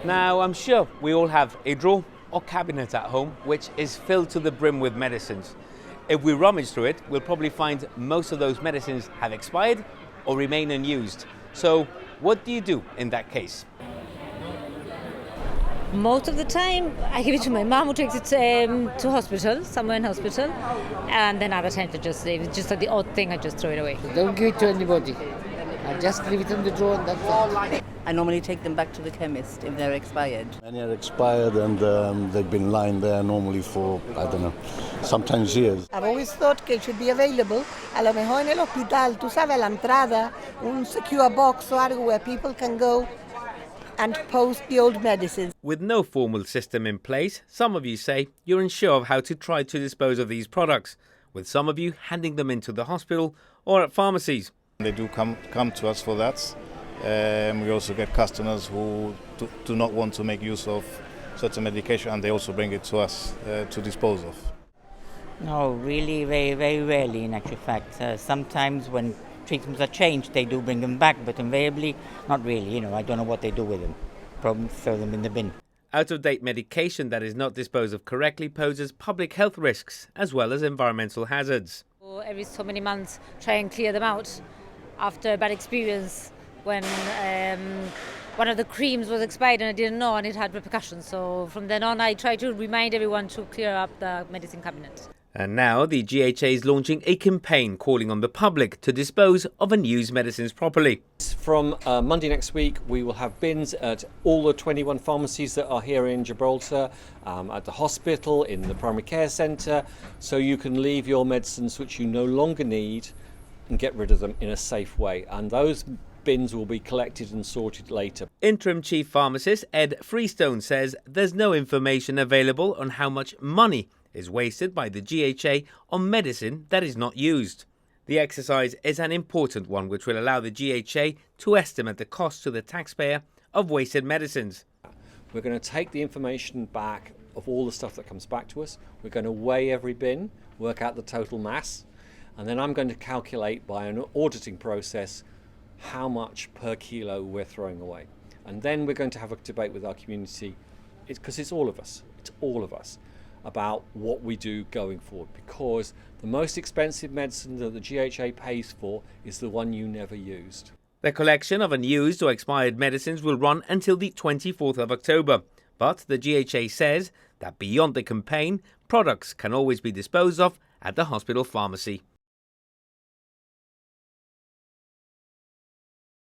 Now, I'm sure we all have a drawer or cabinet at home which is filled to the brim with medicines. If we rummage through it, we'll probably find most of those medicines have expired or remain unused. So what do you do in that case? Most of the time, I give it to my mom, who takes it to hospital, somewhere in hospital, and then other times if it's just the odd thing, I just throw it away. Don't give it to anybody. I just leave it in the drawer and that's all. I normally take them back to the chemist if they're expired. Many are expired and they've been lying there normally for, I don't know, sometimes years. I've always thought que it should be available. A lo mejor en el hospital, tú sabes, la entrada, un secure box o algo where people can go and post the old medicines. With no formal system in place, some of you say you're unsure of how to try to dispose of these products, with some of you handing them into the hospital or at pharmacies. They do come to us for that. We also get customers who do not want to make use of certain medication, and they also bring it to us to dispose of. No, really, very, very rarely in actual fact. Sometimes when treatments are changed, they do bring them back, but invariably, not really. I don't know what they do with them. Probably throw them in the bin. Out-of-date medication that is not disposed of correctly poses public health risks as well as environmental hazards. Every so many months, try and clear them out after a bad experience when one of the creams was expired and I didn't know and it had repercussions. So from then on, I try to remind everyone to clear up the medicine cabinet. And now the GHA is launching a campaign calling on the public to dispose of unused medicines properly. From Monday next week, we will have bins at all the 21 pharmacies that are here in Gibraltar, at the hospital, in the primary care centre, so you can leave your medicines which you no longer need and get rid of them in a safe way. And those bins will be collected and sorted later. Interim Chief Pharmacist Ed Freestone says there's no information available on how much money is wasted by the GHA on medicine that is not used. The exercise is an important one which will allow the GHA to estimate the cost to the taxpayer of wasted medicines. We're going to take the information back of all the stuff that comes back to us. We're going to weigh every bin, work out the total mass, and then I'm going to calculate by an auditing process how much per kilo we're throwing away. And then we're going to have a debate with our community, because it's all of us, about what we do going forward, because the most expensive medicine that the GHA pays for is the one you never used. The collection of unused or expired medicines will run until the 24th of October, but the GHA says that beyond the campaign, products can always be disposed of at the hospital pharmacy.